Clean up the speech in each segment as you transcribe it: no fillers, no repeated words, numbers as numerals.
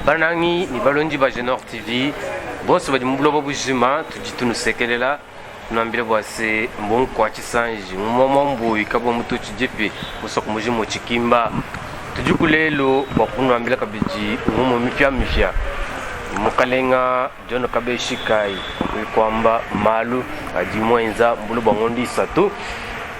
banangi ni balonji ba Genor TV boss ba dimbulo ba bujima tujitunu sekelela nambile bwase mbon kwa chisanji momombo ikabo mutuchi jefe musoko mujimo chikimba tujukulelo bakunu ambile kabiji ngomo mifya mukalenga John Kabeshi kai kwamba malu ajimwenza mbulu bangondi satu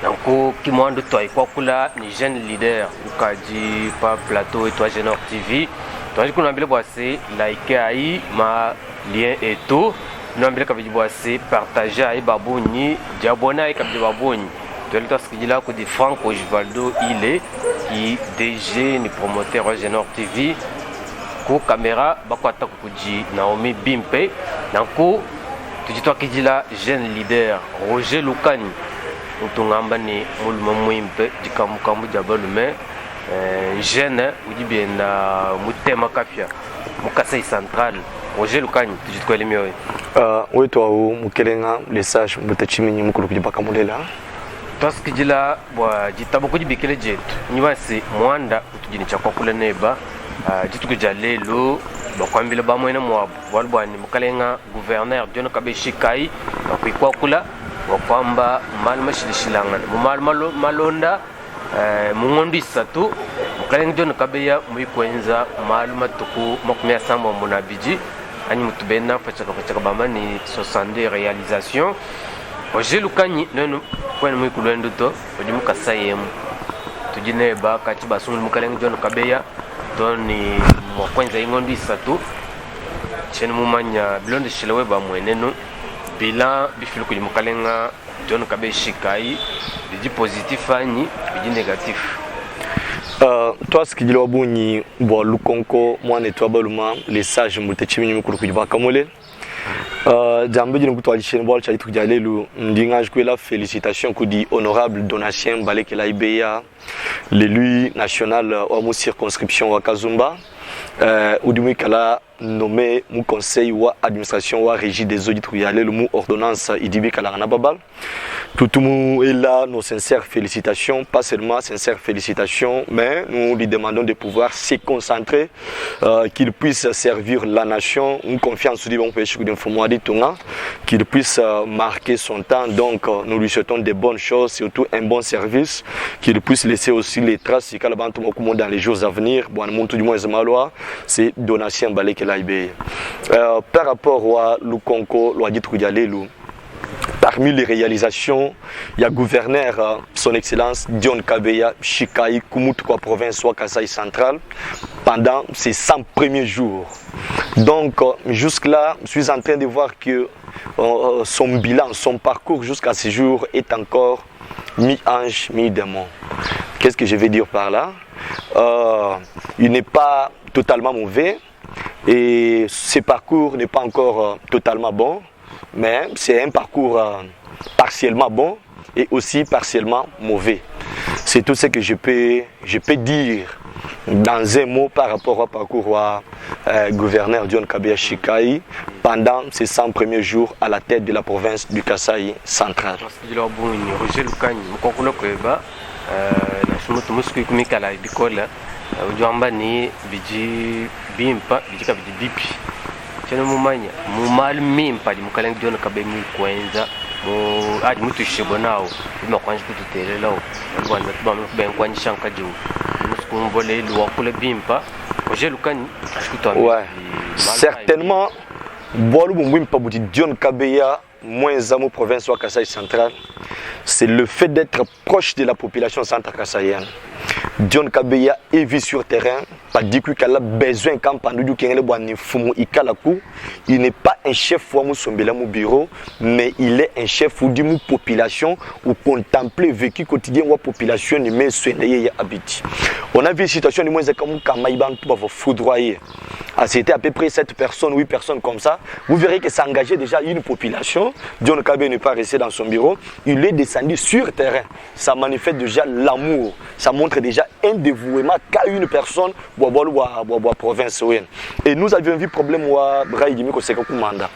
nanko kimwando toi kwa kula ni jeune leader ukaji pa plateau et toi Genor TV toi kuna ambile bwase like ai ma lien et tout nambile kabiji bwase partager ai babuni jabona ai kabiji babuni toi le skidila ko di Franco Givaldo ile qui DG ni promoteur Genor TV ko caméra bakwata kuji Naomi Bimpe nanko tujitwa kijila jeune leader Roger Lukani utungamba ni muluma mwimpe jikamukambu jabalume jeune ujibienda mutema kafya mukasai central Roger Lukani tujitwa elimioe wetu mukelenga les sages mutachimini mukulu kujibaka mulela twasikijila bwa jitabo kujibikele jetu nyibasi mwanda utujini chakwa kula neba jitukuja lelo bakwambile bamwene mwabu walbwani mukalenga gouverneur John Kabeshi kai bakwikwa kula wakwamba maluma shilishilangana mumaluma malonda mungondo isatu mukalenga John Kabeya muikwenza maluma tuku makumia samba munabiji ani mutubena pachaka bamani 62 réalisation Roger Lukani nenu kwene muikulwendo to ojimuka sayemu tujineba kati basungulu mukalenga John Kabeya doni mokwenza ingondo isatu chene mumanya bilonde shilewe ba mwenenu bilan bifilu kuli mukalenga John Kabeshi kai biji positif ani biji négatif toi ce qui dit l'obuni bo lukonko mwana to baluma les sages mutechimi mukuru kujiba kamole jambe jinu kutwa chene bol chali tujalelu ndingaj ko la félicitation ko di honorable Donatien Balekela Ibeya l'élu national au circonscription wa Kazumba Oudimi Kala nommé mon conseil ou administration ou régie des audits ou le mot ordonnance Idibi Kala Babal. Tout le monde est là, nos sincères félicitations, pas seulement sincères félicitations, mais nous lui demandons de pouvoir se concentrer, qu'il puisse servir la nation, une confiance qu'il puisse marquer son temps. Donc nous lui souhaitons de bonnes choses, surtout un bon service, qu'il puisse laisser aussi les traces dans les jours à venir. C'est Donatien Balekela Ibeya. Par rapport à Lukonko, parmi les réalisations, il y a gouverneur, son excellence John Kabeya Shikai Kumutwa province ou Kasai central pendant ses 100 premiers jours. Donc jusque-là, je suis en train de voir que son bilan, son parcours jusqu'à ce jour est encore mi-ange, mi-démon. Qu'est-ce que je vais dire par là? Il n'est pas totalement mauvais et ce parcours n'est pas encore totalement bon, mais c'est un parcours partiellement bon et aussi partiellement mauvais. C'est tout ce que je peux dire dans un mot par rapport au parcours du gouverneur John Kabeya Shikai pendant ses 100 premiers jours à la tête de la province du Kasai central. Roger Lukani nashumutu musku kumikala bikola ujamba ni biji bimpa bijika biji bipi chene mumanya mumal mimpa di mukalenga John Kabeya kwenza mu adi mutu shibonao imakwanje kututelelawo rwanda tubamwe kubenkwanje shankaje musku mbole luwa kule bimpa Roger Lukani ashikuto ouais certainement bolu bumpa buti John Kabeya moins à mon province ou Kasai central, c'est le fait d'être proche de la population centre-kassaïenne. John Kabeya est vu sur terrain, pas dit qu'il a besoin quand pendant il n'est pas un chef ou mon bureau, mais il est un chef ou d'une population ou contempler vécu quotidien ou population mais soigner habite. On a vu une situation de moins comme Kamaïban pour vous foudroyer. C'était à peu près 7 personnes, 8 personnes comme ça. Vous verrez que ça engageait déjà une population. John Kabeya n'est pas resté dans son bureau. Il est descendu sur terrain. Ça manifeste déjà l'amour. Ça montre déjà un dévouement qu'à une personne boa province. Et nous avions vu problème wa Braïdimi ko seka kumanda.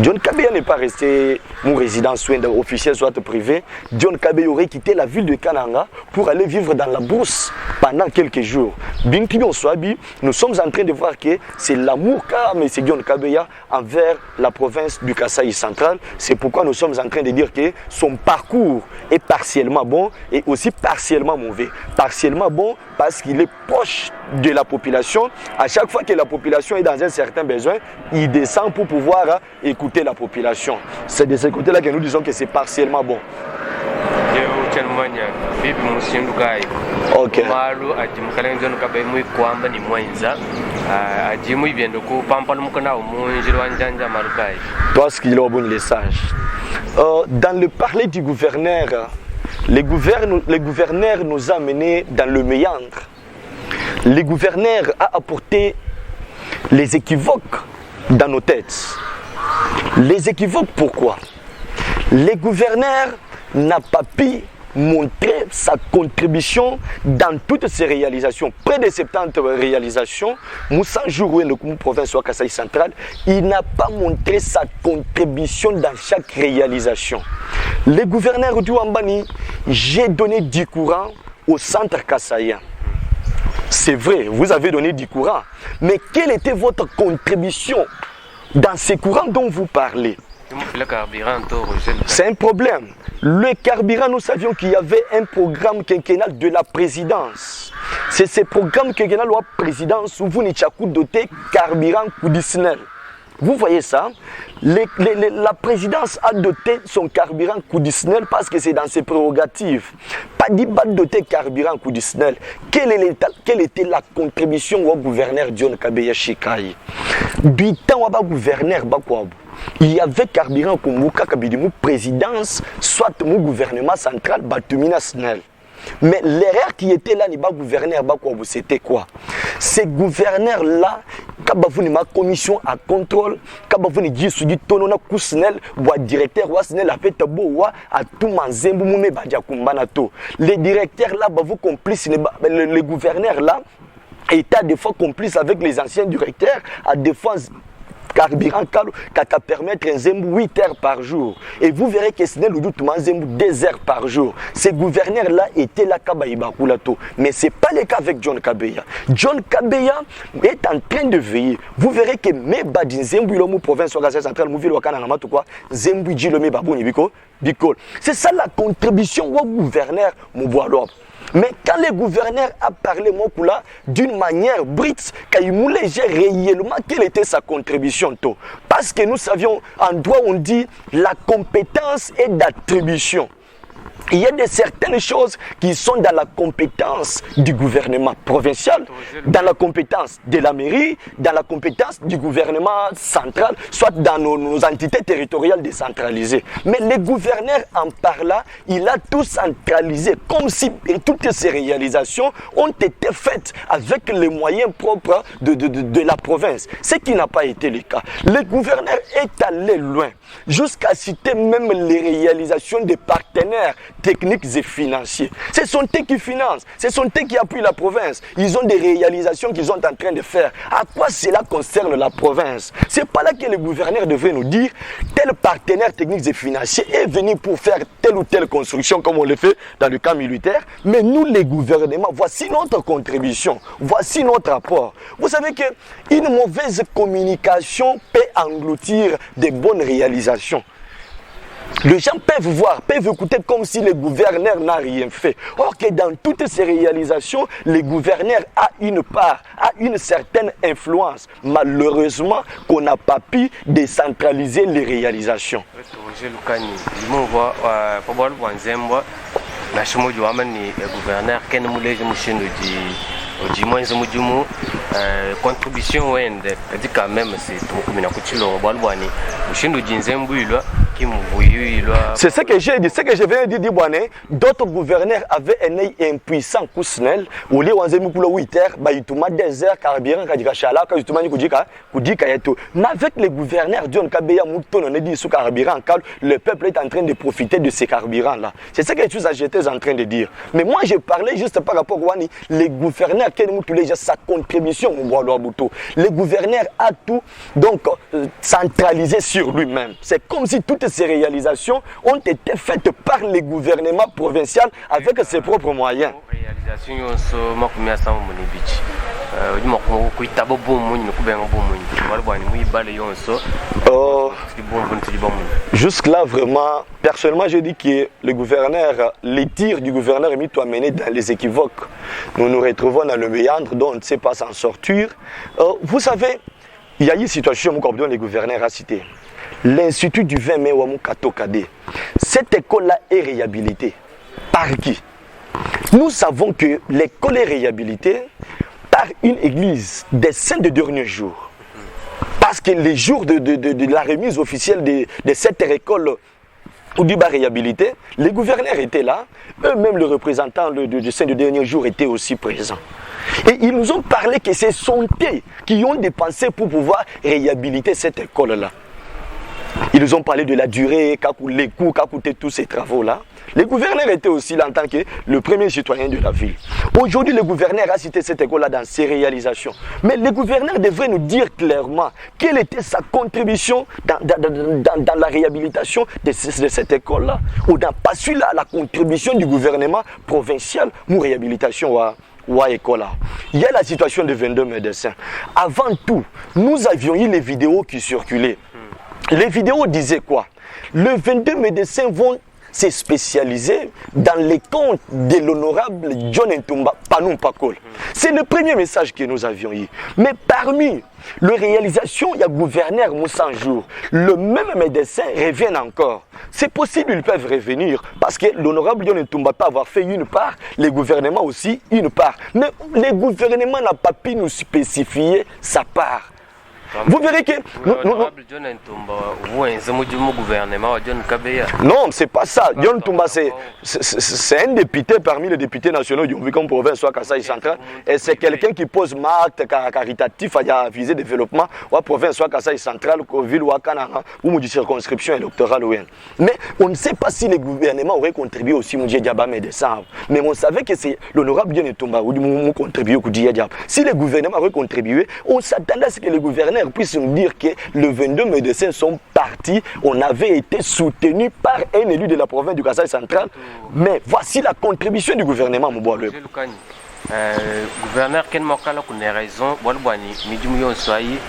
John Kabeya n'est pas resté mon résident officiel soit privé. John Kabeya aurait quitté la ville de Kananga pour aller vivre dans la brousse pendant quelques jours. Nous sommes en train de voir que c'est l'amour qu'a M. John Kabeya envers la province du Kasaï central. C'est pourquoi nous sommes en train de dire que son parcours est partiellement bon et aussi partiellement mauvais. Partiellement bon parce qu'il est proche de la population. À chaque fois que la population est dans un certain besoin, il descend pour pouvoir écouter la population. C'est de ce côté-là que nous disons que c'est partiellement bon. Ok. Parce qu'il a un bon message. Dans le parler du gouverneur, le gouverneur nous a menés dans le méandre. Le gouverneur a apporté les équivoques dans nos têtes. Les équivoques, pourquoi? Le gouverneur n'a pas pu montrer sa contribution dans toutes ses réalisations. Près de 70 réalisations, Moussa Jouroué, le province de Kasaï central, il n'a pas montré sa contribution dans chaque réalisation. Le gouverneur du Wambani, j'ai donné du courant au centre kassaïen. C'est vrai, vous avez donné du courant. Mais quelle était votre contribution dans ces courants dont vous parlez? C'est un problème. Le carburant, nous savions qu'il y avait un programme quinquennal de la présidence. C'est ce programme quinquennal de la présidence où vous n'êtes pas doté carburant conditionnel. Vous voyez ça? La présidence a doté son carburant conditionnel parce que c'est dans ses prérogatives. Pas dit doter carburant conditionnel. Quelle était la contribution au gouverneur John Kabeya Shikai? Du temps au gouverneur Bakwabu, il y avait carburant comme Mouka Kabidimu présidence, soit mon gouvernement central, Batumina Snell. Mais l'erreur qui était là, le gouverneur Bakwabu, c'était quoi? Ces gouverneurs-là, quand vous avez ma commission à contrôle, quand vous avez dit que vous avez directeur a fait à tout les directeurs là, vous complices, les gouverneurs là, étaient des fois complices avec les anciens directeurs, à des fois carburant qui permettre un zembu 8 heures par jour. Et vous verrez que ce n'est le doute un zembu 2 heures par jour. Ces gouverneurs-là étaient là Kabaïbakulato. Mais ce n'est pas le cas avec John Kabeya. John Kabeya est en train de veiller. Vous verrez que mes badin zembu lomu province de la centrale, mouvi le kana namatu quoi, zembu jilome baboni biko, biko. C'est ça la contribution au gouverneur Mouboalop. Mais quand le gouverneur a parlé d'une manière brute, quand il voulait réellement quelle était sa contribution. Parce que nous savions, en droit on dit la compétence est d'attribution. Il y a certaines choses qui sont dans la compétence du gouvernement provincial, dans la compétence de la mairie, dans la compétence du gouvernement central, soit dans nos entités territoriales décentralisées. Mais le gouverneur en parlant, il a tout centralisé, comme si toutes ces réalisations ont été faites avec les moyens propres de la province, ce qui n'a pas été le cas. Le gouverneur est allé loin, jusqu'à citer même les réalisations des partenaires techniques et financiers. Ce sont eux qui financent, ce sont eux qui appuient la province. Ils ont des réalisations qu'ils sont en train de faire. À quoi cela concerne la province? C'est pas là que le gouverneur devrait nous dire tel partenaire technique et financier est venu pour faire telle ou telle construction comme on le fait dans le camp militaire. Mais nous, les gouvernements, voici notre contribution, voici notre apport. Vous savez qu'une mauvaise communication peut engloutir de bonnes réalisations. Les gens peuvent voir, peuvent écouter comme si le gouverneur n'a rien fait. Or que dans toutes ces réalisations, le gouverneur a une part, a une certaine influence. Malheureusement, qu'on n'a pas pu décentraliser les réalisations. Contribution quand même c'est tout comme une couture au balbani. Mushindo jinzembu ilo C'est ce que j'ai dit, ce que je viens de dire, d'autres gouverneurs avaient un œil impuissant, Kousnel, où les 11 pour 8 heures, ils ont des heures, carburant, mais avec les gouverneurs, on a dit sous carburant, le peuple est en train de profiter de ces carburants-là. C'est ce que j'étais en train de dire. Mais moi, je parlais juste par rapport à les gouverneurs, sa contribution, les gouverneurs a tout donc centralisé sur lui-même. C'est comme si toutes ces réalisations ont été faites par les gouvernements provinciaux avec ses propres moyens. Jusque-là, vraiment, personnellement, je dis que le gouverneur, les tirs du gouverneur est mis à mener dans les équivoques. Nous nous retrouvons dans le méandre dont on ne sait pas s'en sortir. Vous savez, il y a une situation que les gouverneurs a cité. L'Institut du 20 mai Kato Kade. Cette école-là est réhabilitée. Par qui? Nous savons que l'école est réhabilitée par une église des saints de dernier jour. Parce que les jours de la remise officielle de cette école ou du bas réhabilité, les gouverneurs étaient là, eux-mêmes les représentants du saint de dernier jour étaient aussi présents. Et ils nous ont parlé que ce sont eux qui ont dépensé pour pouvoir réhabiliter cette école-là. Ils nous ont parlé de la durée, les coûts, qu'a coûté tous ces travaux-là. Les gouverneurs étaient aussi là en tant que le premier citoyen de la ville. Aujourd'hui, le gouverneur a cité cette école-là dans ses réalisations. Mais le gouverneur devrait nous dire clairement quelle était sa contribution dans la réhabilitation de cette école-là. Ou dans pas celui-là, la contribution du gouvernement provincial pour réhabilitation. Il y a la situation de 22 médecins. Avant tout, nous avions eu les vidéos qui circulaient. Les vidéos disaient quoi? Les 22 médecins vont se spécialiser dans les comptes de l'honorable John Ntumba Panou Pakol. C'est le premier message que nous avions eu. Mais parmi les réalisations, il y a gouverneur Moussa Jour. Le même médecin revient encore. C'est possible, ils peuvent revenir parce que l'honorable John Ntumba peut avoir fait une part, les gouvernements aussi une part. Mais le gouvernement n'a pas pu nous spécifier sa part. Vous verrez que non, c'est pas ça. John Tumba, c'est un député parmi les députés nationaux du province soit Kasaï central. Et c'est quelqu'un qui pose acte caritatif à viser développement ou province soit Kasaï central, ville ou Kananga ou une circonscription électorale. Mais on ne sait pas si le gouvernement aurait contribué aussi à Diaba Médecin. Mais on savait que c'est l'honorable John Tumba ou contribué au Diaba. Si le gouvernement aurait contribué, on s'attendait à ce que le gouvernement puisse nous dire que les 22 médecins sont partis, on avait été soutenu par un élu de la province du Kasaï central, mais voici la contribution du gouvernement Mouboalou. Gouverneur Ken Mokala a raison, Bolbani, Midjumio Soyi,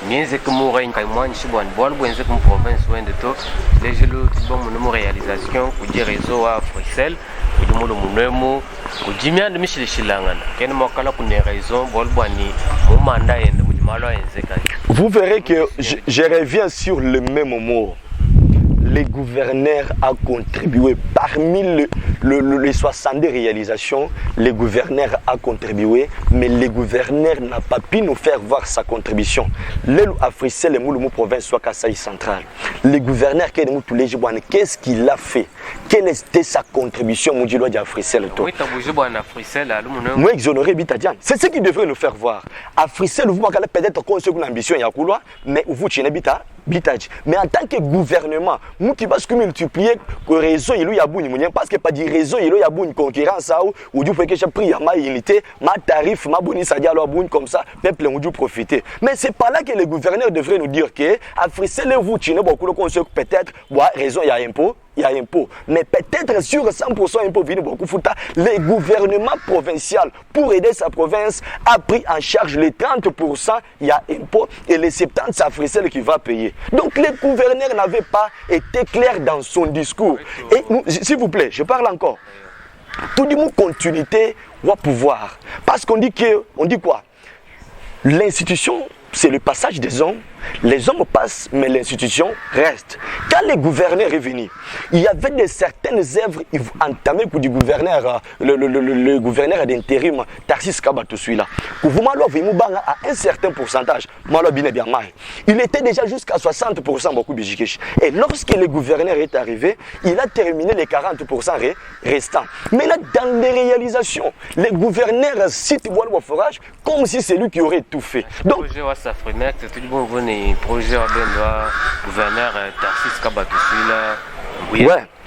Mienzek Mourain Kaimouan Chibouan, Bolbouenzek province ouin de to, les gelos Tibon Monomo réalisation, ou dire réseau à Bruxelles, ou du Mono Mounemo, ou Jimian de Michel Chilangan, Ken Mokala a raison, Bolbani, mon mandat et de Moudimalo et Zekay. Vous verrez que je reviens sur le même mot. Les gouverneurs ont contribué. Parmi les 62 réalisations, les gouverneurs ont contribué, mais les gouverneurs n'ont pas pu nous faire voir sa contribution. L'Elu Africé, le Mouloumou province, soit Kasaï central. Les gouverneurs, qu'est-ce qu'il a fait? Quelle était sa contribution, Moudjilo d'Afrique? Moi, exonéré Bitadian. C'est ce qu'il devrait nous faire voir. Afrique, vous m'avez peut-être une ambition, mais vous n'avez pas mais en tant que gouvernement, nous qui vas multiplier le réseau, il y a parce que pas du réseau, il y a une concurrence ou du fait que j'ai pris ma unité, ma tarif, ma bonus, ça dit alors comme ça, peuple nous dû profiter. Mais c'est pas là que les gouverneurs devraient nous dire que Afrique, vous tenez beaucoup de conseils peut-être, réseau il y a impôt. Il y a impôt. Mais peut-être sur 100% impôt, les gouvernements provinciaux, pour aider sa province, a pris en charge les 30%, il y a impôt, et les 70%, c'est Africel qui va payer. Donc les gouverneurs n'avaient pas été clairs dans son discours. Et s'il vous plaît, je parle encore. Tout le monde continuité ou pouvoir. Parce qu'on dit quoi? L'institution, c'est le passage des hommes Les hommes passent, mais l'institution reste. Quand le gouverneur est venu, il y avait de certaines œuvres entamées pour du gouverneur, le gouverneur d'intérim, Tarsis Kabatousuila. Pour vous, à un certain pourcentage, il était déjà jusqu'à 60% beaucoup de Bijikesh. Et lorsque le gouverneur est arrivé, il a terminé les 40% restants. Mais là, dans les réalisations, le gouverneur cite Bois Forage comme si c'est lui qui aurait tout fait. Donc, projet Wassafrimex, c'est tout bon projet gouverneur Tarsis Kabatousuila.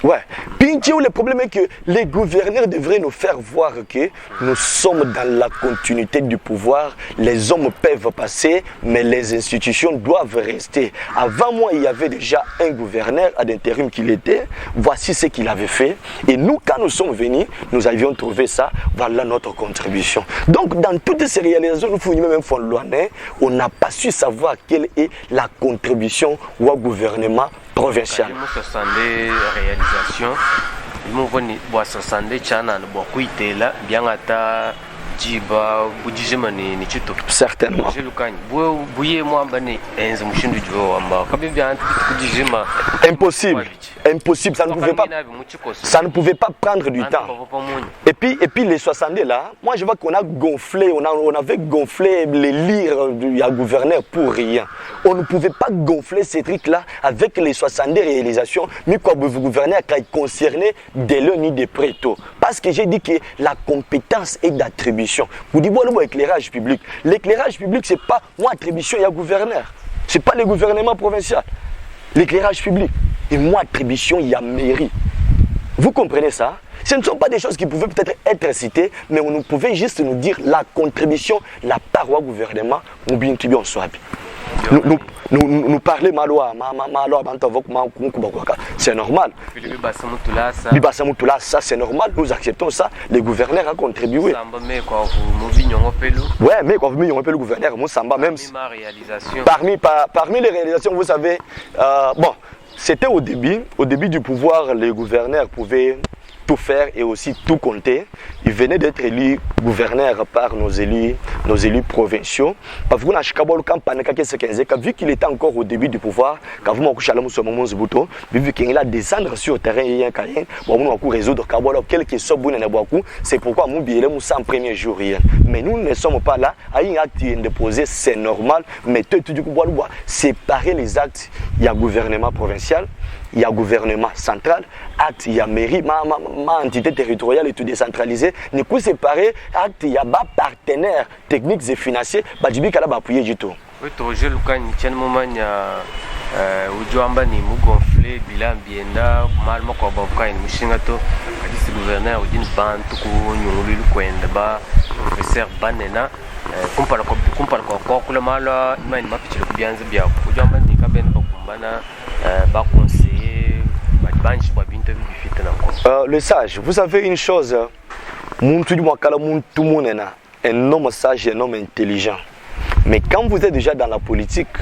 Ouais. Puis le problème est que les gouverneurs devraient nous faire voir que nous sommes dans la continuité du pouvoir. Les hommes peuvent passer, mais les institutions doivent rester. Avant moi, il y avait déjà un gouverneur à l'intérim qu'il était. Voici ce qu'il avait fait. Et nous, quand nous sommes venus, nous avions trouvé ça. Voilà notre contribution. Donc, dans toutes ces réalisations, on n'a pas su savoir quelle est la contribution au gouvernement provincial. Réalisation, il m'a venu voir 60 chana beaucoup itela bien ata jiba budijema ni chito certainement je lukani buye moi bani enze mushindu jo amba kabi bien budijema impossible, ça ne pouvait pas prendre du temps. Et puis les 60 là, moi je vois qu'on a gonflé, on avait gonflé les lires du gouverneur pour rien. On ne pouvait pas gonfler ces trucs là avec les 60 réalisations, mais quoi le gouverneur qui concernait de l'un ni de préto. Parce que j'ai dit que la compétence est d'attribution. Vous dites bon l'éclairage public. L'éclairage public c'est pas moi attribution il y a gouverneur. C'est pas le gouvernement provincial. L'éclairage public. Et moi, attribution, il y a mairie. Vous comprenez ça? Ce ne sont pas des choses qui pouvaient peut-être être citées, mais on pouvait juste nous dire la contribution, la part au gouvernement, nous parler maloa, c'est normal. Ça c'est normal, nous acceptons ça. Le gouverneur a contribué. Ouais, mais quand vous le gouverneur, moi ça même. Parmi les réalisations, vous savez, bon, c'était au début du pouvoir, les gouverneurs pouvaient tout faire et aussi tout compter. Il venait d'être élu gouverneur par nos élus provinciaux. Vu qu'il était encore au début du pouvoir, vu qu'il a descendu sur le terrain, résoudre c'est pourquoi nous sommes en premier jour. Mais nous ne sommes pas là. Un acte déposé, c'est normal. Mais séparer les actes, il y a gouvernement provincial. Il y a gouvernement central, acte, il y a mairie, ma entité territoriale et tout décentralisé. Nous pouvons séparer acte, il y a des partenaires techniques et financiers, il y a appuyer du tout. Oui, je le moment ujamba ni mugonfle bilan bienda malmo kwa bavuka ni mushinga to kadisi gouverneur udini bantu ku nyungulu kwenda ba professeur banena kumpala kwa kula mala imani mapichilo kubyanza bya ujamba ni kabene bakumbana ba conseiller ba banchi ba bintu bifite nako. Le sage, vous savez une chose, muntu mwakala muntu munena, un homme sage, un homme intelligent. Mais quand vous êtes déjà dans la politique,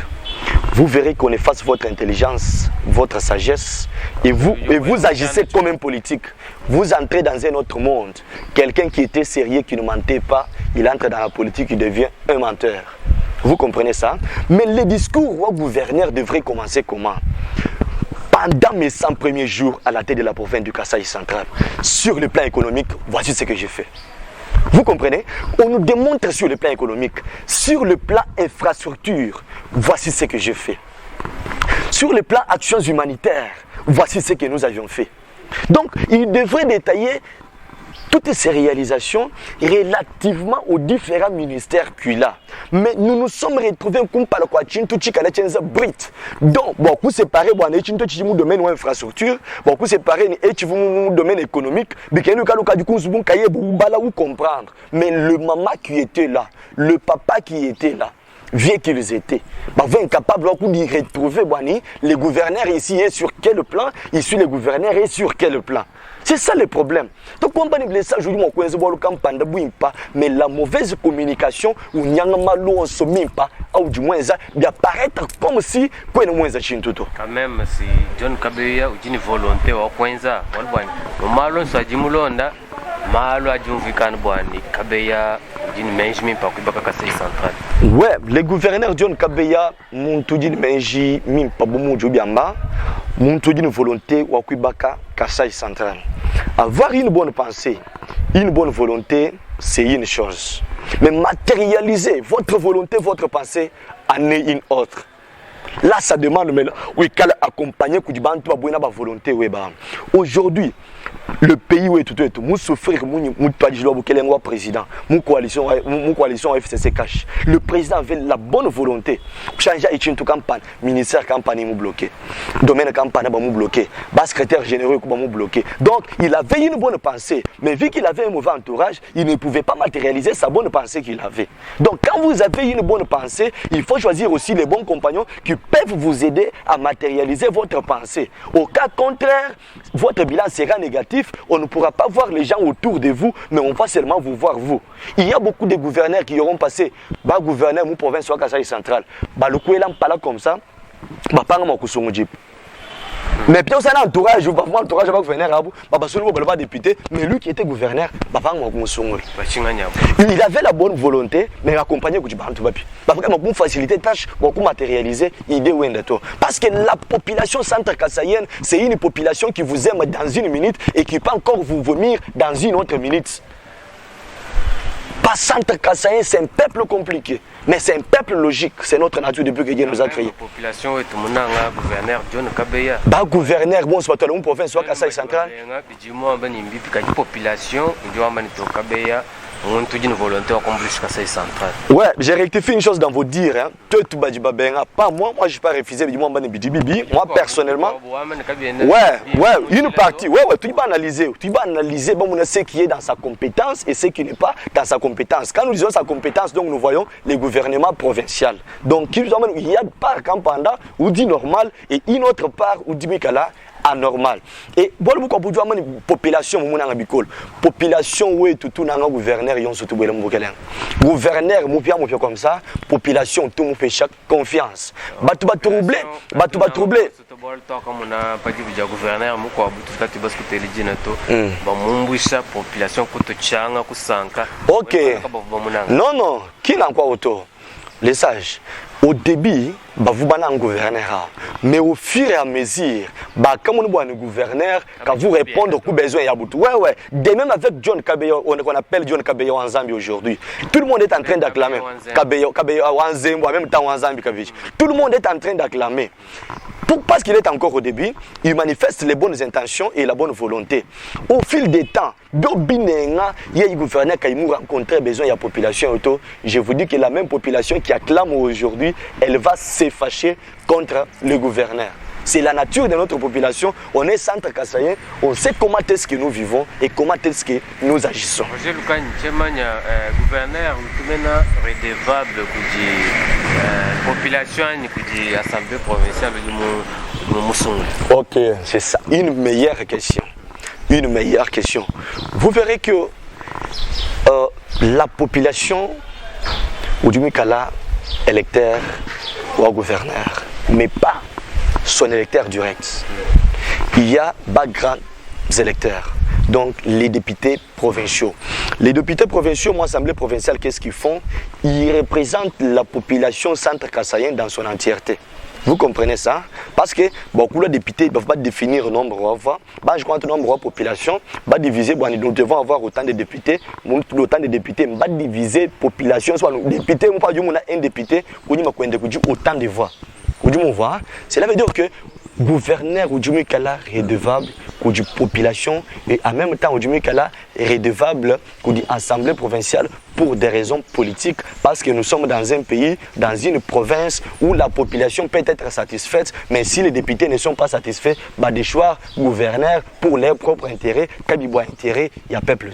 vous verrez qu'on efface votre intelligence, votre sagesse, et vous agissez comme un politique. Vous entrez dans un autre monde. Quelqu'un qui était sérieux, qui ne mentait pas, il entre dans la politique, il devient un menteur. Vous comprenez ça? Mais le discours au gouverneur devrait commencer comment? Pendant mes 100 premiers jours à la tête de la province du Kasaï central, sur le plan économique, voici ce que j'ai fait. Vous comprenez? On nous démontre sur le plan économique, sur le plan infrastructure, voici ce que j'ai fait. Sur le plan actions humanitaires, voici ce que nous avions fait. Donc, il devrait détailler toutes ces réalisations relativement aux différents ministères qu'il a. Mais nous nous sommes retrouvés comme par le Kwachin, tout Brit. Donc, beaucoup séparés, beaucoup domaine ou infrastructure, beaucoup séparés, et domaine économique, mais comprendre. Mais le maman qui était là, le papa qui était là, vieux qu'ils étaient, incapable de retrouver le gouverneur ici est sur quel plan, ici le gouverneur est sur quel plan. C'est ça le problème. Donc, on mais la mauvaise communication, ou du moins, apparaître comme si quand même, si John Kabeya ou une volonté au Kwenza, malo sa jimulonda, malo ajumvikana bwani Kabeya d'une menji mi pa kuba Kasai central. Ouais, le gouverneur John Kabeya muntu d'une menji mi pa bomu jobiamba, muntu d'une volonté wa kuibaka Kasai central. Avoir une bonne pensée, une bonne volonté, c'est une chose. Mais matérialiser votre volonté, votre pensée en est une autre. Là, ça demande, mais oui, qu'elle accompagne Koudibantou à Bouina ba volonté. Aujourd'hui, le pays où est tout, nous souffrir, nous président, nous coalition FCC cash. Le président avait la bonne volonté. Changer une campagne, ministère campagne nous bloqué, domaine campagne nous bloqué, bas secrétaire général nous bloqué. Donc, il avait une bonne pensée, mais vu qu'il avait un mauvais entourage, il ne pouvait pas matérialiser sa bonne pensée qu'il avait. Donc, quand vous avez une bonne pensée, il faut choisir aussi les bons compagnons qui peuvent vous aider à matérialiser votre pensée. Au cas contraire, votre bilan sera négatif, on ne pourra pas voir les gens autour de vous, mais on va seulement vous voir vous. Il y a beaucoup de gouverneurs qui auront passé, bah gouverneur, mon province soit Kasai central, bah le coup est là, pas comme ça, bah pas mon couson jeep. Mais puis on a un entourage, entourage avec gouverneur, pas député, mais lui qui était gouverneur, il avait la bonne volonté, mais accompagné pour faciliter les tâches, pour matérialiser l'idée. Parce que la population centre-kassaïenne, c'est une population qui vous aime dans une minute et qui peut encore vous vomir dans une autre minute. Pas centre-kassaïen, c'est un peuple compliqué, mais c'est un peuple logique. C'est notre nature depuis que Dieu nous a créés. La population est mon gouverneur John Kabeya. Bah gouverneur, bon, c'est pas toi, province soit Kasai central. La population, Kabeya. On te dit une volonté comme plus Kasai central. Ouais, j'ai rectifié une chose dans vos dires. Hein. Pas moi, je ne pas refuser. Moi personnellement. Ouais, une partie. Ouais, tu vas analyser. Tu vas analyser ce qui est dans sa compétence et ce qui n'est pas dans sa compétence. Quand nous disons sa compétence, donc nous voyons les gouvernements provinciaux. Donc il y a une part Kampanda ou dit normal et une autre part ou dit Mikala anormal. Et bon, vous comprenez population population où tout nanga gouverneur yon surtout gouverneur moupia comme ça population tout me fait chaque confiance batu ba troublé comme on a pas dit gouverneur moko abutu kati basku telejina to ba mumbusha population kuto changa kusanka. OK. Non, qui n'a quoi auto les sages. Au début, vous avez un gouverneur, mais au fur et à mesure, comme vous avez un gouverneur, quand vous répondez aux besoins, ouais. De même avec John Kabeya, on appelle John Kabeya en Zambie aujourd'hui. Tout le monde est en train d'acclamer. Kabeya en Zambie, en même temps en Zambie. Tout le monde est en train d'acclamer. Parce qu'il est encore au début, il manifeste les bonnes intentions et la bonne volonté. Au fil des temps, il y a un gouverneur qui a rencontré besoin de la population. Je vous dis que la même population qui acclame aujourd'hui, elle va s'effacer contre le gouverneur. C'est la nature de notre population. On est centre-kassaïen, on sait comment est-ce que nous vivons et comment est-ce que nous agissons. Roger Lukan, gouverneur, redevable de population de l'Assemblée provinciale de Moussongo. Ok, c'est ça. Une meilleure question. Vous verrez que la population, ou du Mikala, électeur ou gouverneur, mais pas son électeur direct. Il y a pas grands électeurs, donc les députés provinciaux. Les députés provinciaux, moi, Assemblée provinciale, qu'est-ce qu'ils font? Ils représentent la population centre-kassaïenne dans son entièreté. Vous comprenez ça? Parce que beaucoup de députés ne peuvent pas définir le nombre de je crois que le nombre de population va diviser. Nous devons avoir autant de députés. Autant de députés va diviser la population. Soit député, on pas un député, autant de voix. Cela veut dire que gouverneur ou Kala redevable ou du population et en même temps ou Kala redevable ou du assemblée provinciale pour des raisons politiques parce que nous sommes dans un pays, dans une province où la population peut être satisfaite, mais si les députés ne sont pas satisfaits, des choix gouverneurs pour leurs propres intérêts, quand il y a intérêt, il y a peuple.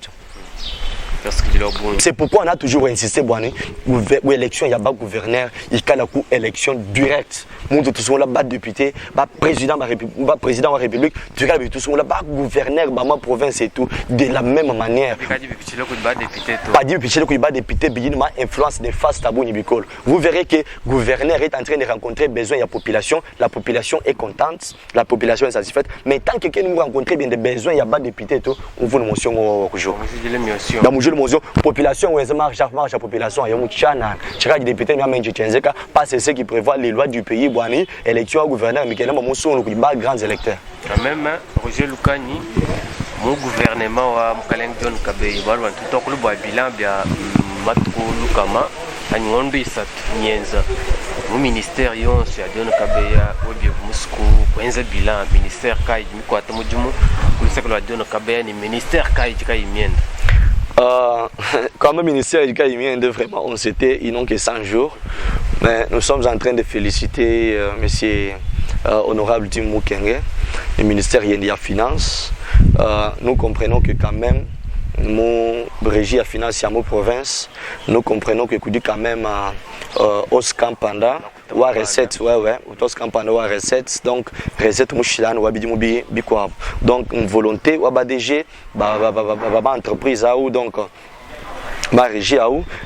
C'est pourquoi on a toujours insisté où élection il y a pas gouverneur, il y a une élection directe. Nous tous là bas député, président de la République, tu regardes tous là bas gouverneur, ma province et tout de la même manière. Pas dit que il bas député, il y a influence de face tabou nibicol. Vous verrez que gouverneur est en train de rencontrer besoin de la population est contente, la population est satisfaite, mais tant que nous rencontrons bien des besoins, il y a pas député tout, on vous le mentionne au jour. roger mozo population ouais marche la population ya mchana chaka député na menje tenzeka pas c'est ce qui prévoit les lois du pays boani élection au gouverneur Mikela Mamoso ko ba grands électeurs même Roger Lukani mon gouvernement wa Mkaleng John Kabei balwa tout ko lo bilan bia matuko lukama anyondo isatu nyenza mu ministère yonse ya John Kabeya obi musku kwenza bilan ministère kai miko atamujumu kuliseka lo John Kabeya ni ministère kai mienda. Comme ministère du Caïmien, vraiment, on s'était, ils n'ont que 100 jours. Mais nous sommes en train de féliciter monsieur honorable Tim Mukenge, le ministère de la Finance. Nous comprenons que quand même, mon régie à finance à mon province, nous comprenons que quand même Oscar Panda ou recette Oscar Panda ou recette donc recette mouchilan ou abidi bikwa donc une volonté ou badg entreprise ou donc ma régie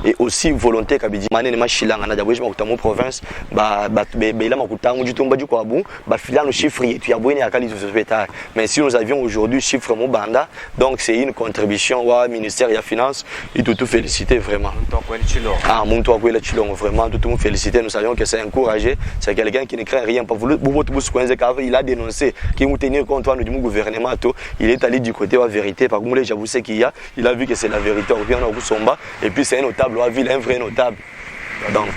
et aussi volonté kabidi manene machilanga na dabouji makuta mon province ila makuta mu jitumba du kwabu filan le chiffre tu ya boine akali société mais si nous avions aujourd'hui chiffre mon banda donc c'est une contribution au ministère de la finance et tout féliciter vraiment mon toi quoi chilongo vraiment tout féliciter nous savions que c'est encouragé c'est quelqu'un qui ne craint rien pas voulu votre bouscoinze il a dénoncé qui nous tenir compte du gouvernement il est allé du côté de la vérité par contre j'avoue c'est qu'il il a vu que c'est la vérité on vient au Somba. Et puis c'est un notable, un vrai notable. Donc,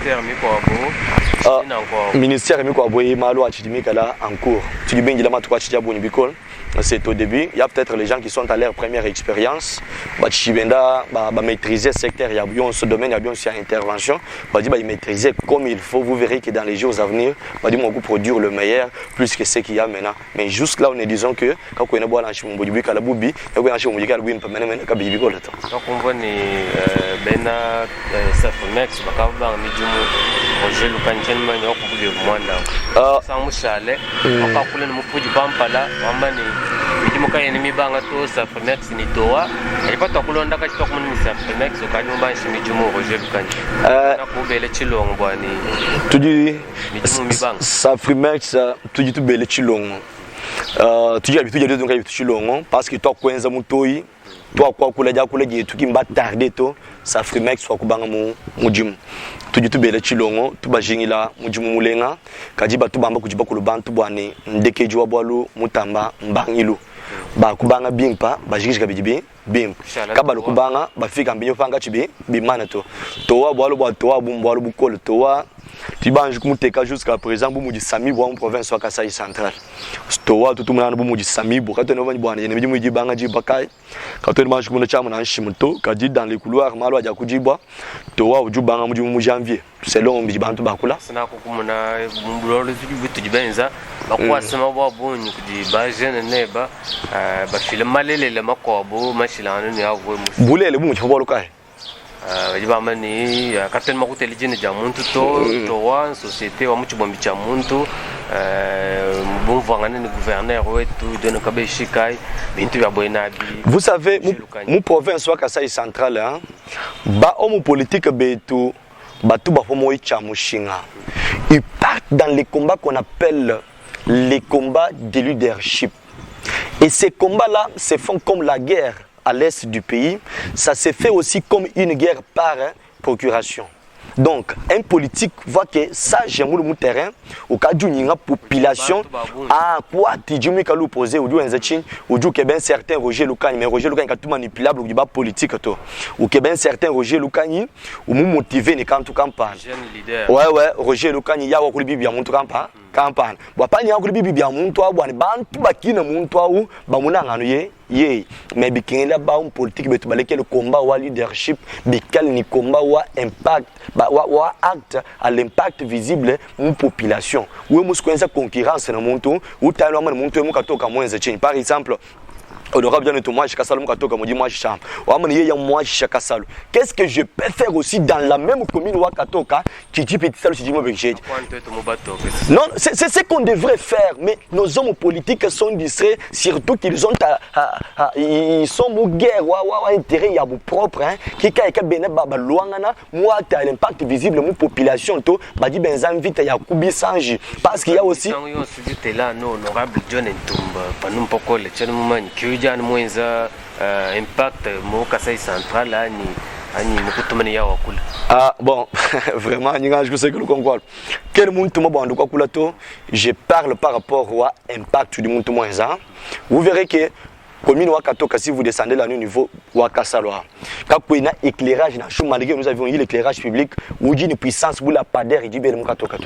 ministère Miko il Malo Achidimikala en cours. Tu dis bien qu'il a matuka Chidiaboni Bicol. C'est au début. Il y a peut-être les gens qui sont à leur première expérience. Chibenda maîtriser le secteur. Il y a ce domaine, il y a bien aussi intervention. Il maîtriser comme il faut. Vous verrez que dans les jours à venir, on va produire le meilleur plus que ce qu'il y a maintenant. Mais jusque là, on est disant que quand on est bon, on a un boubi kalabubi, on a un boubi kalabubi, on peut mener un kabibi kol. Donc on voit les bena Safmex, bakaba mijumu, Roger Lukanchen manya okubuye mwanda. Sans mouchale, on va couler nous pour du pampala, on va mijumu ennemi banga to Safmex ni toa. Et pas tokulonda ka chitoku ni Safmex okanyumba nshi mijumu Roger Lukanchen. Na kubele chilongo bwani. Tu dis mijumu mibanga. Safmex tu dis tu bele chilongo. Tu dis habitude de donc chilongo parce que toi kwenza mutoi. Toi quoi kula tu qui m'a tardé to ça frimex soit kubanga mujimu tuji tubele chilongo tubajingila mujimu mulenga kajiba tubamba kujiba kulubantu bwane ndekeji wa bwalu mutamba mbangilu ba kubanga bimpa bajingishika bijibi bim kabalo kubanga bafika mbinyo fanga chibi bimana to wa bwalu bwa to wa bwalu bukolo to wa tibanji kumuteka jusqu'à présent bumuji sami bwa province wa Kasai central to wa tutumana bumuji sami bo katone bwa bwana yene bijimu jibanga jibakai katone banji kumuna chamu na nshimto kaji dans les couloirs malo aja kujibwa to wa ujubanga mujimu janvier selon bijibantu bakula sana ko kumuna mbulolo bitu jibenza bakwa sama bwa bonyi kudi ba jeune neba ba film malele le makobo mashilano ni avwe mu bulele bumuji fobolo kai Wajibamani kateni makuteli jini jamuntu to wa société wa muchibombi cha muntu mbumvangane ni gouverneur wetu John Kabeya Shikai bintu ya boenabi. Vous savez mon province wa Kasai central hein ba homme politique betu batu ba fomo icha mushinga. Ils partent dans les combats qu'on appelle les combats de leadership. Et ces combats là se font comme la guerre à l'est du pays, ça se fait aussi comme une guerre par procuration. Donc, un politique voit que ça, j'aime le terrain, au cas où il y a une population, à quoi tu dis que l'opposé, ou du que ben certain Roger Lukani, mais Roger Lukani est tout manipulable, ou du bas politique, ou que ben certain Roger Lukani, ou motivé, n'est qu'en tout campagne. Ouais, Roger Lukani, il y a un bibi à mon campagne. Campagne. Bon, pas ni a bibi bien mon toit, bon, tout bakina mon toit ou, bah, mon anganuye, mais bikin là, bah, un politique, mais tu vas le combat ou leadership, bical ni combat ou impact, bah, ou acte à l'impact visible de population. Ou est-ce qu'on a concurrence dans mon tour, ou t'as le monde, mon tour, comme moins de par exemple. Honorable John Thomas Chakasalo Mukatoka Modi moi champ. Ouamani ya moi Chakasalo. Qu'est-ce que je peux faire aussi dans la même commune Wakatoka qui dit petit salo Chidimo Bekje. Non, c'est ce qu'on devrait faire mais nos hommes politiques sont distraits surtout qu'ils ont ils sont au guerre wa intérêt ya bu propre hein qui ka bene baba loangana moi t'as l'impact visible mon population to badi benzam vite ya kubi sanji parce qu'il y a aussi là non honorable John Ntumba panum pokole chenu mani Diane Mwenza impact mo Kasai central ani mukutumani ya wakula. Ah bon, vraiment, je sais que nous comprenons. Quel monde tout le monde je parle par rapport à l'impact du monde tout le monde. Vous verrez que commune Wakatoka, si vous descendez là au niveau Wakasaloa, quand vous avez un éclairage, nous avions eu l'éclairage public, vous avez une puissance, vous la pader et du bel Mukatoka.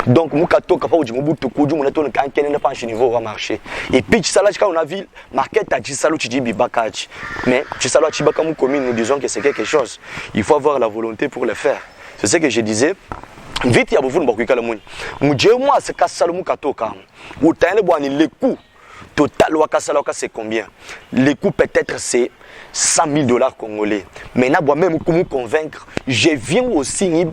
Donc Mukatoka, pas du Mobutu, vous avez un niveau va marcher. Et puis, quand on a vu, market à Chisalo, tu dis Bibakachi. Mais Chisalo, Chibaka, commune, nous disons que c'est quelque chose. Il faut avoir la volonté pour le faire. C'est ce que je disais. Vite, il y a beaucoup de gens qui ont dit, moi, c'est Kassalo Mukatoka. Vous avez les coûts. Total Wakasaloka c'est combien? Les coûts peut-être c'est 100 000 dollars congolais. Maintenant, moi-même, pour me convaincre, je viens aussi, il y a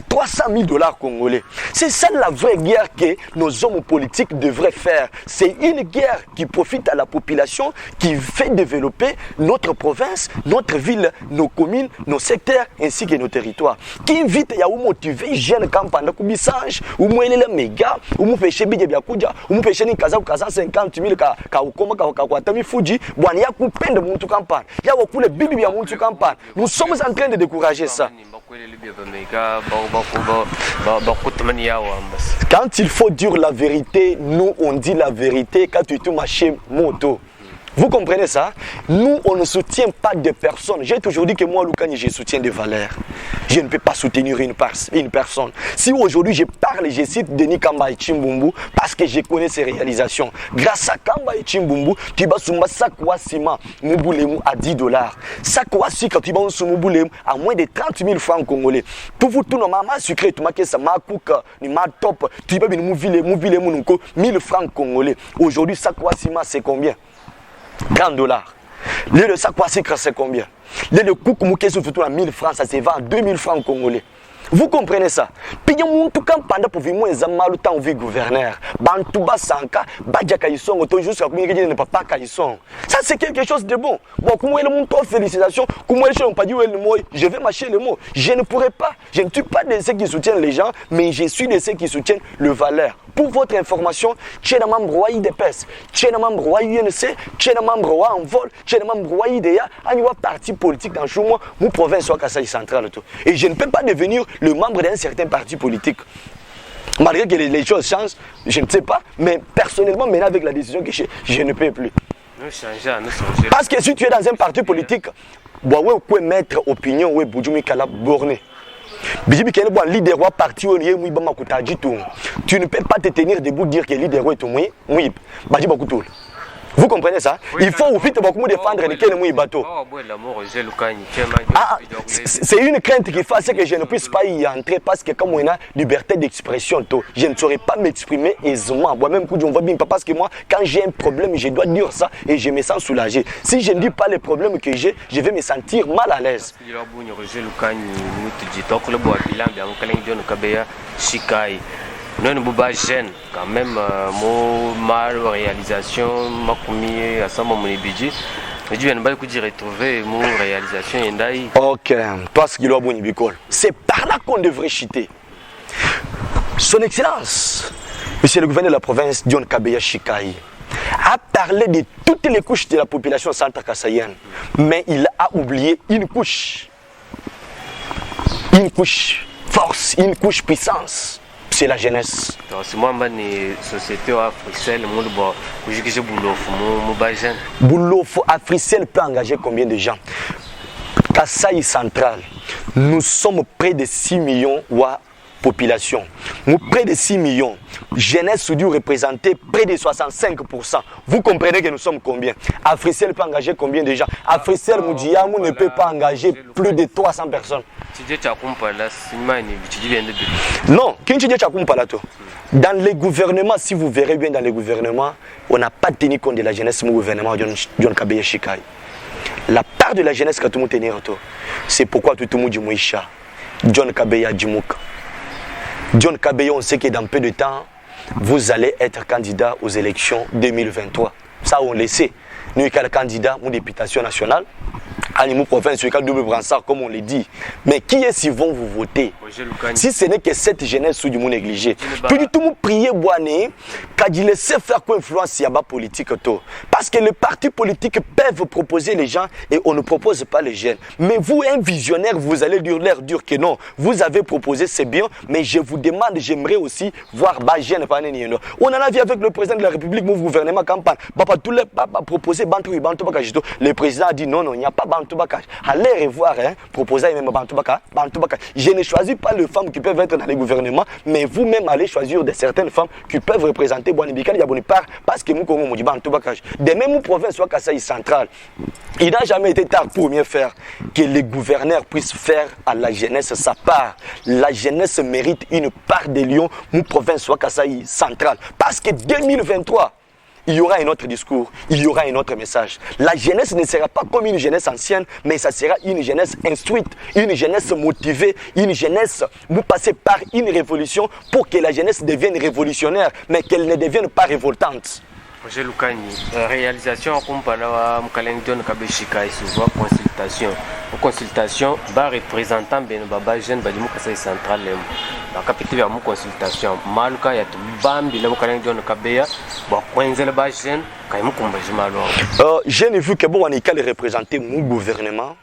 300 000 dollars congolais. C'est ça la vraie guerre que nos hommes politiques devraient faire. C'est une guerre qui profite à la population, qui fait développer notre province, notre ville, nos communes, nos secteurs, ainsi que nos territoires. Qui invite à motiver les jeunes campagnes de Bissange, ou moi les méga, ou moi pêcher Bidiabiakuja, ou moi pêcher Nikaza ou 50 000 Kawatami Fuji, nous sommes en train de décourager ça. Quand il faut dire la vérité, nous on dit la vérité quand tu te marches moto. Vous comprenez ça? Nous, on ne soutient pas de personnes. J'ai toujours dit que moi, Lukani, je soutiens des valeurs. Je ne peux pas soutenir une personne. Si aujourd'hui je parle, je cite Denis Kamba et Chimbumbu parce que je connais ses réalisations. Grâce à Kamba et Chimbumbu, tu vas sur Sakwa Sima, Mubulemu à 10 dollars. Sakwa Sika, tu vas sur Mubulemu à moins de 30 000 francs congolais. Tout vous, tout nos mamans sucré, tu m'as ça, ma couka, ni ma top, tu vas venir Mubulemu, 1000 francs congolais. Aujourd'hui, Sakwa Sima, c'est combien? 30 dollars. Le sac c'est combien? Le coût que vous avez à 1000 francs, ça se vend à 2000 francs congolais. Vous comprenez ça? Puis on tout pendant pour vivre moins le temps vu gouverneur. Bantouba Sanka, Badjaka Yisong, jusqu'à ne pas Kaïson. Ça c'est quelque chose de bon. Bon, comment est le monde? Félicitations. Comment les gens n'ont pas dit le mot? Je vais mâcher le mot. Je ne pourrais pas. Je ne suis pas de ceux qui soutiennent les gens, mais je suis de ceux qui soutiennent le valeur. Pour votre information, tu es un membre roi IDPS, tu es un membre roi UNC, tu es un membre roi en vol, tu es un membre roi IDEA, un parti politique dans le mois, mon province soit Kasai central. Et je ne peux pas devenir le membre d'un certain parti politique. Malgré que les choses changent, je ne sais pas, mais personnellement, maintenant avec la décision que je ne peux plus. Parce que si tu es dans un parti politique, vous pouvez mettre opinion, vous pouvez borné. Leader parti tu ne peux pas te tenir debout dire que leader est oui. Vous comprenez ça? Il faut vite beaucoup défendre les bateaux. C'est une crainte qui fait que je ne puisse pas y entrer parce que comme on a liberté d'expression, je ne saurais pas m'exprimer aisément. Moi-même, parce que moi, quand j'ai un problème, je dois dire ça et je me sens soulagé. Si je ne dis pas les problèmes que j'ai, je vais me sentir mal à l'aise. Non, nous sommes jeunes, quand même, ma réalisation, ma commis à ça, mon budget. Je viens de retrouver mon réalisation. Ok, toi, ce qui est bon, c'est par là qu'on devrait chiter. Son Excellence, Monsieur le gouverneur de la province, John Kabeya Shikai, a parlé de toutes les couches de la population centre-kassaïenne, mais il a oublié une couche force, une couche puissance. C'est la jeunesse. C'est moi, une société africaine, Boulofo Africell peut engager combien de gens? Kasaï central, nous sommes près de 6 millions de population. Nous près de 6 millions. Jeunesse dû représenter près de 65%. Vous comprenez que nous sommes combien? Africell peut engager combien de gens? Africell Moudiamou ne peut pas engager plus de 300 personnes. Non, dans les gouvernements, si vous verrez bien dans les gouvernements, on n'a pas tenu compte de la jeunesse du gouvernement de John Kabeya Shikai. La part de la jeunesse que tout le monde tenait, c'est pourquoi tout le monde dit Moïcha, John Kabeya Djimouk. John Kabeya, on sait que dans peu de temps, vous allez être candidat aux élections 2023. Ça, on le sait. Nous sommes candidats à la députation nationale. Animaux province, sur le double bransard, comme on le dit. Mais qui est-ce qui vont vous voter? Si ce n'est que cette jeunesse sous du monde négligé. Puis du tout, vous priez, Boané, quand il laisse faire quoi influence à la politique. Parce que les partis politiques peuvent proposer les gens et on ne propose pas les jeunes. Mais vous, un visionnaire, vous allez leur dire que non. Vous avez proposé, c'est bien, mais je vous demande, j'aimerais aussi voir les jeunes. On en a vu avec le président de la République, mon gouvernement campagne. Tous les proposé le président a dit non, il n'y a pas Bantou Bakage. Allez revoir, proposer même Bantou Bakage. Je ne choisis pas les femmes qui peuvent être dans les gouvernements, mais vous-même allez choisir de certaines femmes qui peuvent représenter Boanibikali Yabonipar parce que nous connaissons Bantou Bakage. De même, mon province soit Kasaï central. Il n'a jamais été tard pour mieux faire que les gouverneurs puissent faire à la jeunesse sa part. La jeunesse mérite une part de Lyon, mon province soit Kasaï central. Parce que 2023, il y aura un autre discours, il y aura un autre message. La jeunesse ne sera pas comme une jeunesse ancienne, mais ça sera une jeunesse instruite, une jeunesse motivée, une jeunesse, vous passez par une révolution pour que la jeunesse devienne révolutionnaire, mais qu'elle ne devienne pas révoltante. Roger Lukani, réalisation accompagnée à Mkalengdion Kabeshika et souvent consultation. Aux consultations, bas représentant Benobaba jeune Badimou Kasai central. La capitale à mon consultation, Maluka Yatou Bambi, le Mkalengdion Kabeya, Boakwenzel Bajen, Kaimou Kumbajimalo. Je n'ai vu que bon, on est qu'à représenter mon gouvernement.